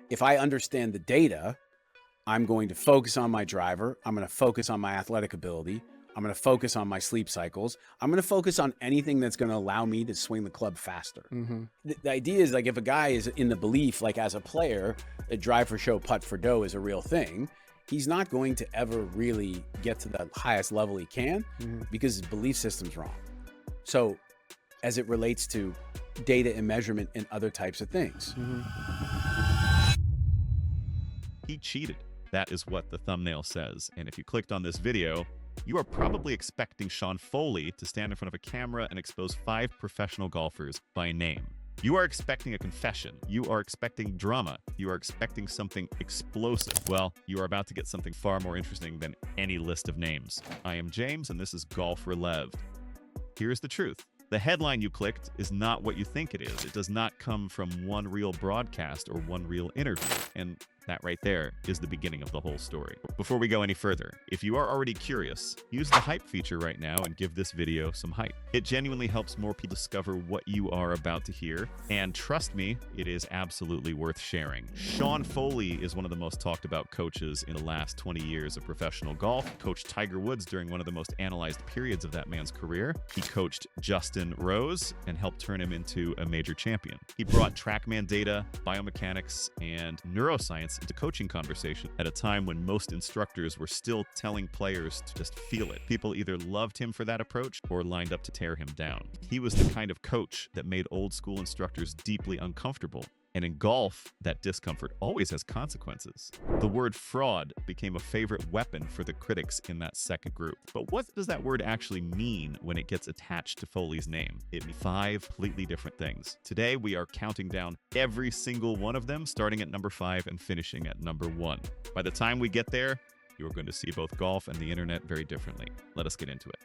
If I understand the data, I'm going to focus on my driver. I'm going to focus on my athletic ability. I'm going to focus on my sleep cycles. I'm going to focus on anything that's going to allow me to swing the club faster. The idea is, like, if a guy is in the belief, like as a player, a drive for show, putt for dough is a real thing, he's not going to ever really get to the highest level he can because his belief system's wrong. So as it relates to data and measurement and other types of things. He cheated. That is what the thumbnail says. And if you clicked on this video, you are probably expecting Sean Foley to stand in front of a camera and expose 5 professional golfers by name. You are expecting a confession. You are expecting drama. You are expecting something explosive. Well, you are about to get something far more interesting than any list of names. I am James, and this is Golf Releved. Here's the truth. The headline you clicked is not what you think it is. It does not come from one real broadcast or one real interview. And that right there is the beginning of the whole story. Before we go any further, if you are already curious, use the hype feature right now and give this video some hype. It genuinely helps more people discover what you are about to hear. And trust me, it is absolutely worth sharing. Sean Foley is one of the most talked about coaches in the last 20 years of professional golf. Coached Tiger Woods during one of the most analyzed periods of that man's career. He coached Justin Rose and helped turn him into a major champion. He brought TrackMan data, biomechanics, and neuroscience into coaching conversation at a time when most instructors were still telling players to just feel it. People either loved him for that approach or lined up to tear him down. He was the kind of coach that made old school instructors deeply uncomfortable. And in golf, that discomfort always has consequences. The word fraud became a favorite weapon for the critics in that second group. But what does that word actually mean when it gets attached to Foley's name? It means 5 completely different things. Today, we are counting down every single one of them, starting at number 5 and finishing at number 1. By the time we get there, you are going to see both golf and the internet very differently. Let us get into it.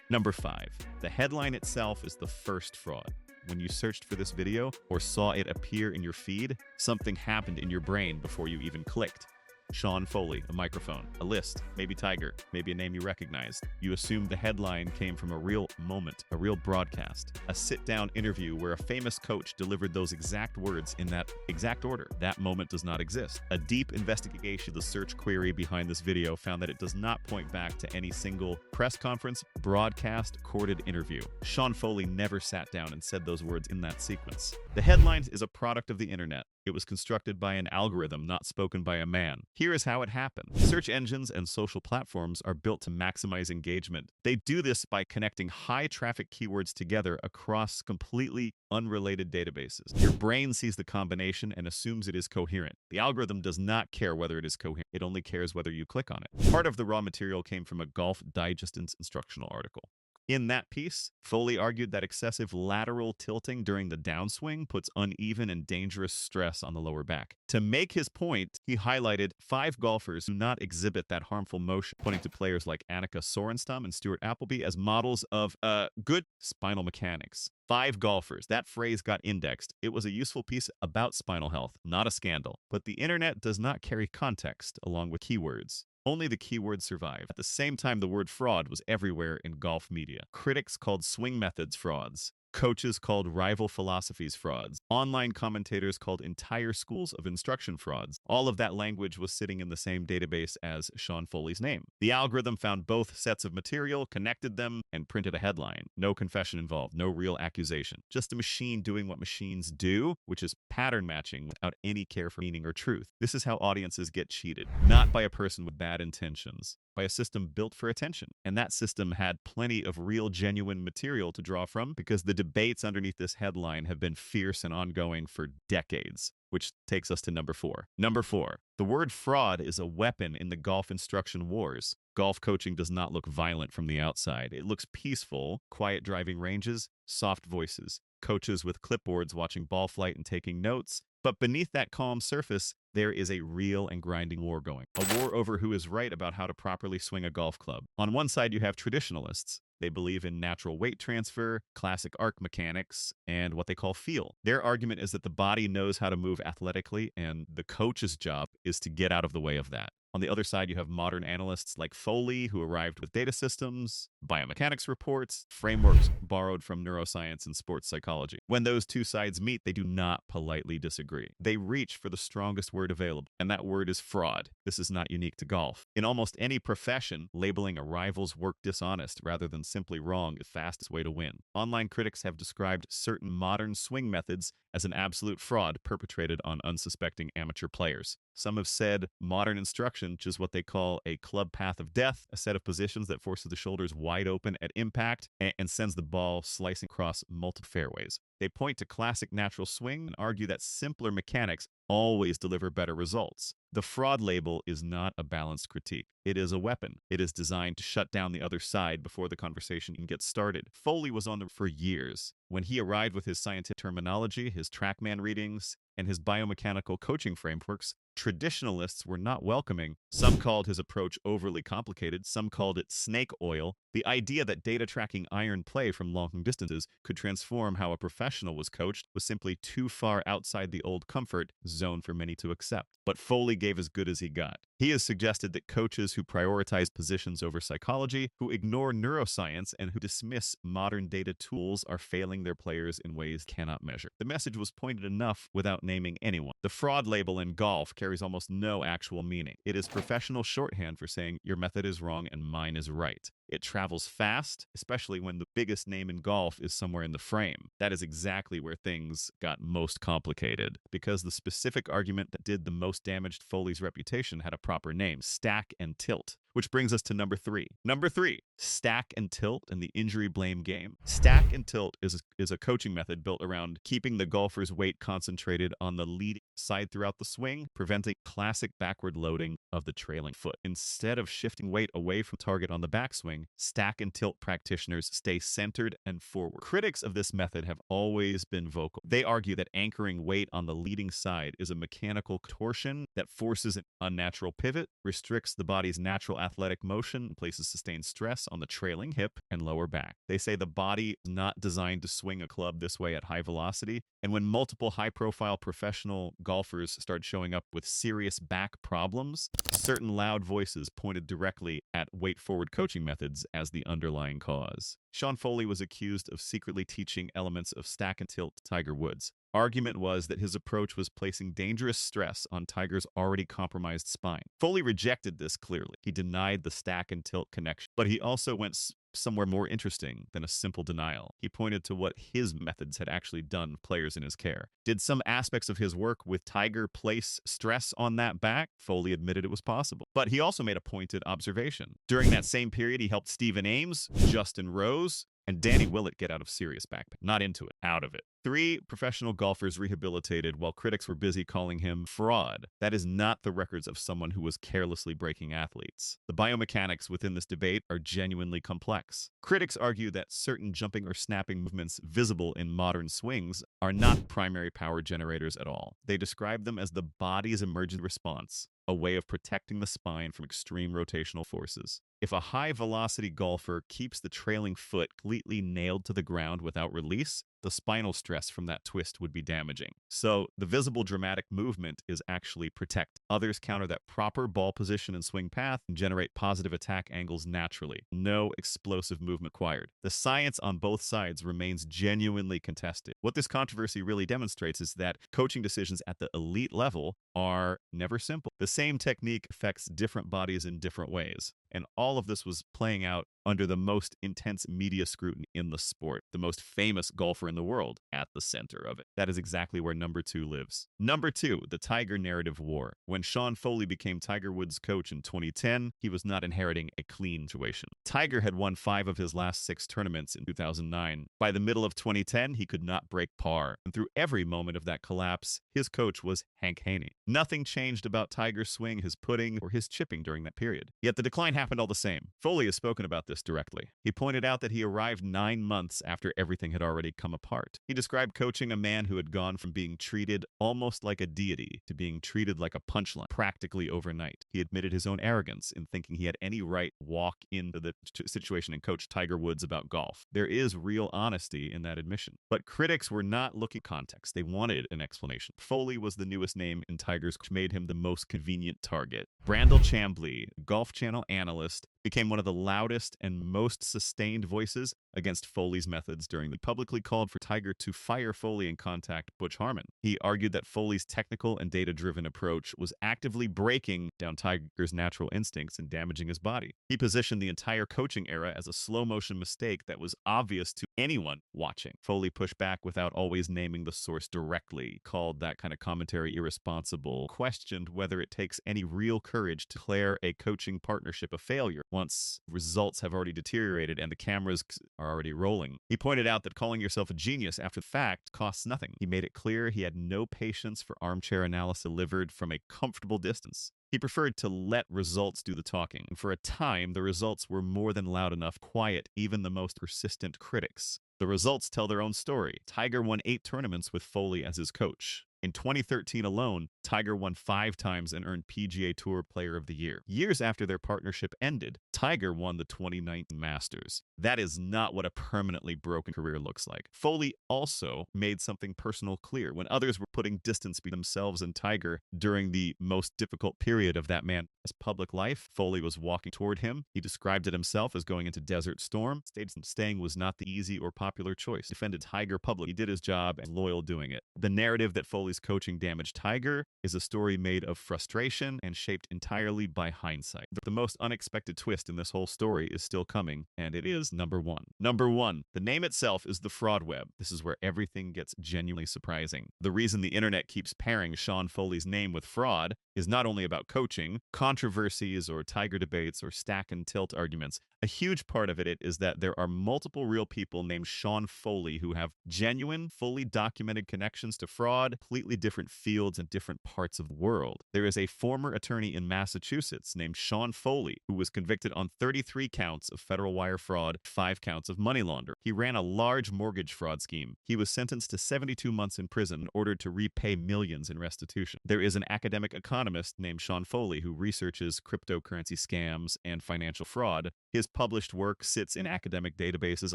Number 5. The headline itself is the first fraud. When you searched for this video or saw it appear in your feed, something happened in your brain before you even clicked. Sean Foley, a microphone, a list, maybe Tiger, maybe a name you recognized. You assumed the headline came from a real moment, a real broadcast, a sit-down interview where a famous coach delivered those exact words in that exact order. That moment does not exist. A deep investigation of the search query behind this video found that it does not point back to any single press conference, broadcast, recorded interview. Sean Foley never sat down and said those words in that sequence. The headline is a product of the internet. It was constructed by an algorithm, not spoken by a man. Here is how it happened. Search engines and social platforms are built to maximize engagement. They do this by connecting high-traffic keywords together across completely unrelated databases. Your brain sees the combination and assumes it is coherent. The algorithm does not care whether it is coherent. It only cares whether you click on it. Part of the raw material came from a Golf Digest instructional article. In that piece, Foley argued that excessive lateral tilting during the downswing puts uneven and dangerous stress on the lower back. To make his point, he highlighted 5 golfers who do not exhibit that harmful motion, pointing to players like Annika Sorenstam and Stuart Appleby as models of good spinal mechanics. 5 golfers. That phrase got indexed. It was a useful piece about spinal health, not a scandal. But the internet does not carry context along with keywords. Only the keywords survive. At the same time, the word fraud was everywhere in golf media. Critics called swing methods frauds. Coaches called rival philosophies frauds. Online commentators called entire schools of instruction frauds. All of that language was sitting in the same database as Sean Foley's name. The algorithm found both sets of material, connected them, and printed a headline. No confession involved, no real accusation. Just a machine doing what machines do, which is pattern matching without any care for meaning or truth. This is how audiences get cheated, not by a person with bad intentions, by a system built for attention. And that system had plenty of real, genuine material to draw from because the debates underneath this headline have been fierce and ongoing for decades, which takes us to number 4. Number 4, the word fraud is a weapon in the golf instruction wars. Golf coaching does not look violent from the outside. It looks peaceful, quiet driving ranges, soft voices, coaches with clipboards watching ball flight and taking notes. But beneath that calm surface, there is a real and grinding war going. A war over who is right about how to properly swing a golf club. On one side, you have traditionalists. They believe in natural weight transfer, classic arc mechanics, and what they call feel. Their argument is that the body knows how to move athletically, and the coach's job is to get out of the way of that. On the other side, you have modern analysts like Foley, who arrived with data systems, biomechanics reports, frameworks borrowed from neuroscience and sports psychology. When those two sides meet, they do not politely disagree. They reach for the strongest word available, and that word is fraud. This is not unique to golf. In almost any profession, labeling a rival's work dishonest rather than simply wrong is the fastest way to win. Online critics have described certain modern swing methods as an absolute fraud perpetrated on unsuspecting amateur players. Some have said modern instruction, which is what they call a club path of death, a set of positions that forces the shoulders wide open at impact and sends the ball slicing across multiple fairways. They point to classic natural swing and argue that simpler mechanics always deliver better results. The fraud label is not a balanced critique. It is a weapon. It is designed to shut down the other side before the conversation can get started. Foley was on them for years. When he arrived with his scientific terminology, his TrackMan readings, and his biomechanical coaching frameworks, traditionalists were not welcoming. Some called his approach overly complicated. Some called it snake oil. The idea that data tracking iron play from long distances could transform how a professional was coached was simply too far outside the old comfort zone for many to accept. But Foley gave as good as he got. He has suggested that coaches who prioritize positions over psychology, who ignore neuroscience, and who dismiss modern data tools are failing their players in ways cannot measure. The message was pointed enough without naming anyone. The fraud label in golf carries almost no actual meaning. It is professional shorthand for saying your method is wrong and mine is right. It travels fast, especially when the biggest name in golf is somewhere in the frame. That is exactly where things got most complicated, because the specific argument that did the most damage to Foley's reputation had a proper name: stack and tilt. Which brings us to number 3. Number 3, stack and tilt and the injury blame game. Stack and tilt is a coaching method built around keeping the golfer's weight concentrated on the leading side throughout the swing, preventing classic backward loading of the trailing foot. Instead of shifting weight away from target on the backswing, stack and tilt practitioners stay centered and forward. Critics of this method have always been vocal. They argue that anchoring weight on the leading side is a mechanical torsion that forces an unnatural pivot, restricts the body's natural athletic motion, and places sustained stress on the trailing hip and lower back. They say the body is not designed to swing a club this way at high velocity, and when multiple high-profile professional golfers started showing up with serious back problems, certain loud voices pointed directly at weight-forward coaching methods as the underlying cause. Sean Foley was accused of secretly teaching elements of stack and tilt to Tiger Woods. Argument was that his approach was placing dangerous stress on Tiger's already compromised spine. Foley rejected this clearly. He denied the stack and tilt connection, but he also went somewhere more interesting than a simple denial. He pointed to what his methods had actually done with players in his care. Did some aspects of his work with Tiger place stress on that back? Foley admitted it was possible. But he also made a pointed observation. During that same period, he helped Stephen Ames, Justin Rose, and Danny Willett get out of serious back pain. Not into it, out of it. 3 professional golfers rehabilitated while critics were busy calling him fraud. That is not the records of someone who was carelessly breaking athletes. The biomechanics within this debate are genuinely complex. Critics argue that certain jumping or snapping movements visible in modern swings are not primary power generators at all. They describe them as the body's emergent response, a way of protecting the spine from extreme rotational forces. If a high-velocity golfer keeps the trailing foot completely nailed to the ground without release, the spinal stress from that twist would be damaging. So the visible dramatic movement is actually protect. Others counter that proper ball position and swing path and generate positive attack angles naturally. No explosive movement required. The science on both sides remains genuinely contested. What this controversy really demonstrates is that coaching decisions at the elite level are never simple. The same technique affects different bodies in different ways. And all of this was playing out under the most intense media scrutiny in the sport, the most famous golfer in the world at the center of it. That is exactly where number 2 lives. Number 2, the Tiger narrative war. When Sean Foley became Tiger Woods' coach in 2010, he was not inheriting a clean situation. Tiger had won 5 of his last 6 tournaments in 2009. By the middle of 2010, he could not break par. And through every moment of that collapse, his coach was Hank Haney. Nothing changed about Tiger's swing, his putting, or his chipping during that period. Yet the decline happened all the same. Foley has spoken about this directly. He pointed out that he arrived 9 months after everything had already come apart. He described coaching a man who had gone from being treated almost like a deity to being treated like a punchline practically overnight. He admitted his own arrogance in thinking he had any right to walk into the situation and coach Tiger Woods about golf. There is real honesty in that admission. But critics were not looking at context. They wanted an explanation. Foley was the newest name in Tiger's, which made him the most convenient target. Brandel Chamblee, Golf Channel analyst, became one of the loudest and most sustained voices against Foley's methods during the publicly called for Tiger to fire Foley and contact Butch Harmon. He argued that Foley's technical and data-driven approach was actively breaking down Tiger's natural instincts and damaging his body. He positioned the entire coaching era as a slow-motion mistake that was obvious to anyone watching. Foley pushed back without always naming the source directly, called that kind of commentary irresponsible, questioned whether it takes any real courage to declare a coaching partnership a failure once results have already deteriorated and the cameras are already rolling. He pointed out that calling yourself a genius after the fact costs nothing. He made it clear he had no patience for armchair analysis delivered from a comfortable distance. He preferred to let results do the talking, and for a time, the results were more than loud enough to quiet even the most persistent critics. The results tell their own story. Tiger won 8 tournaments with Foley as his coach. In 2013 alone, Tiger won 5 times and earned PGA Tour Player of the Year. Years after their partnership ended, Tiger won the 2019 Masters. That is not what a permanently broken career looks like. Foley also made something personal clear. When others were putting distance between themselves and Tiger during the most difficult period of that man's public life, Foley was walking toward him. He described it himself as going into Desert Storm, stated staying was not the easy or popular choice. Defended Tiger publicly. He did his job and loyal doing it. The narrative that Foley's coaching damaged Tiger is a story made of frustration and shaped entirely by hindsight. The most unexpected twist in this whole story is still coming, and it is number 1. Number 1, the name itself is the fraud web. This is where everything gets genuinely surprising. The reason the internet keeps pairing Sean Foley's name with fraud is not only about coaching, controversies, or Tiger debates, or stack and tilt arguments. A huge part of it is that there are multiple real people named Sean Foley who have genuine, fully documented connections to fraud, completely different fields and different parts of the world. There is a former attorney in Massachusetts named Sean Foley who was convicted on 33 counts of federal wire fraud, 5 counts of money laundering. He ran a large mortgage fraud scheme. He was sentenced to 72 months in prison and ordered to repay millions in restitution. There is an academic economist named Sean Foley who researches cryptocurrency scams and financial fraud. His published work sits in academic databases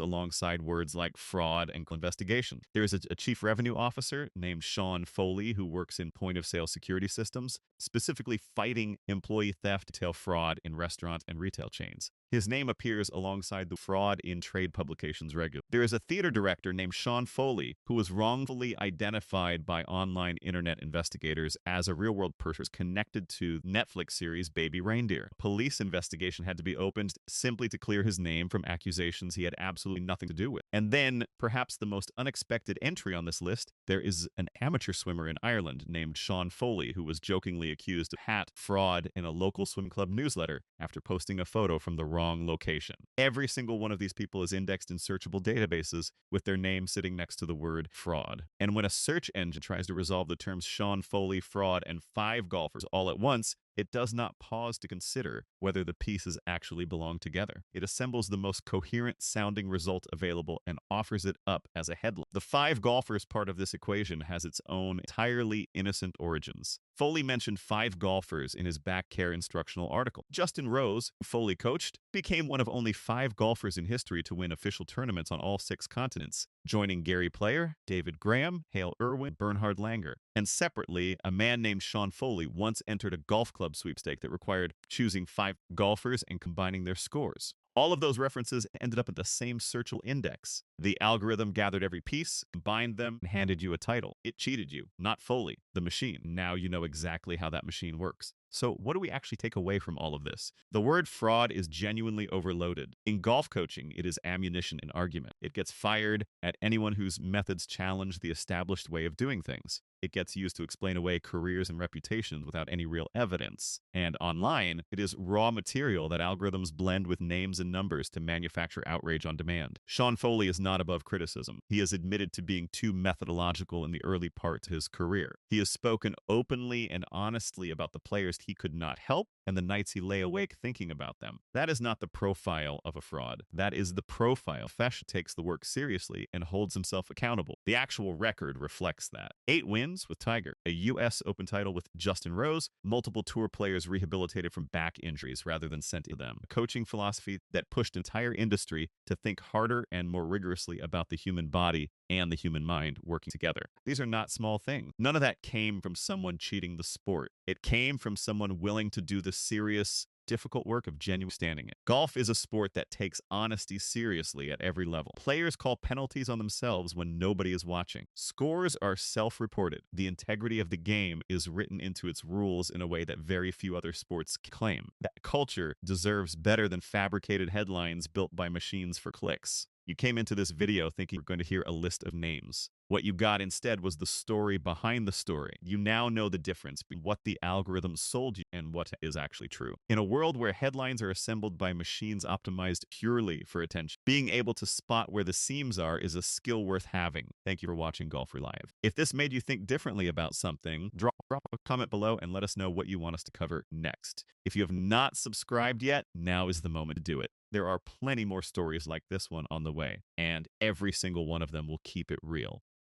alongside words like fraud and investigation. There is a chief revenue officer named Sean Foley who works in point-of-sale security systems, specifically fighting employee theft, retail fraud in restaurant and retail chains. His name appears alongside the fraud in trade publications regularly. There is a theater director named Sean Foley who was wrongfully identified by online internet investigators as a real-world person connected to Netflix series Baby Reindeer. A police investigation had to be opened simply to clear his name from accusations he had absolutely nothing to do with. And then, perhaps the most unexpected entry on this list, there is an amateur swimmer in Ireland named Sean Foley who was jokingly accused of fraud in a local swim club newsletter after posting a photo from the wrong location. Every single one of these people is indexed in searchable databases with their name sitting next to the word fraud. And when a search engine tries to resolve the terms Sean Foley, fraud, and 5 golfers all at once, it does not pause to consider whether the pieces actually belong together. It assembles the most coherent sounding result available and offers it up as a headline. The 5 golfers part of this equation has its own entirely innocent origins. Foley mentioned 5 golfers in his back care instructional article. Justin Rose, who Foley coached, became one of only 5 golfers in history to win official tournaments on all 6 continents, joining Gary Player, David Graham, Hale Irwin, Bernhard Langer. And separately, a man named Sean Foley once entered a golf club sweepstake that required choosing 5 golfers and combining their scores. All of those references ended up at the same searchable index. The algorithm gathered every piece, combined them, and handed you a title. It cheated you, not Foley, the machine. Now you know exactly how that machine works. So what do we actually take away from all of this? The word fraud is genuinely overloaded. In golf coaching, it is ammunition in argument. It gets fired at anyone whose methods challenge the established way of doing things. It gets used to explain away careers and reputations without any real evidence. And online, it is raw material that algorithms blend with names and numbers to manufacture outrage on demand. Sean Foley is not above criticism. He has admitted to being too methodological in the early part of his career. He has spoken openly and honestly about the players he could not help and the nights he lay awake thinking about them. That is not the profile of a fraud. That is the profile. Fesh takes the work seriously and holds himself accountable. The actual record reflects that. 8 wins with Tiger, a U.S. Open title with Justin Rose, multiple tour players rehabilitated from back injuries rather than sent to them, a coaching philosophy that pushed entire industry to think harder and more rigorously about the human body and the human mind working together. These are not small things. None of that came from someone cheating the sport. It came from someone willing to do the serious, difficult work of genuine standing it. Golf is a sport that takes honesty seriously at every level. Players call penalties on themselves when nobody is watching. Scores are self-reported. The integrity of the game is written into its rules in a way that very few other sports claim. That culture deserves better than fabricated headlines built by machines for clicks. You came into this video thinking you were going to hear a list of names. What you got instead was the story behind the story. You now know the difference between what the algorithm sold you and what is actually true. In a world where headlines are assembled by machines optimized purely for attention, being able to spot where the seams are is a skill worth having. Thank you for watching Golf Live. If this made you think differently about something, drop a comment below and let us know what you want us to cover next. If you have not subscribed yet, now is the moment to do it. There are plenty more stories like this one on the way, and every single one of them will keep it real.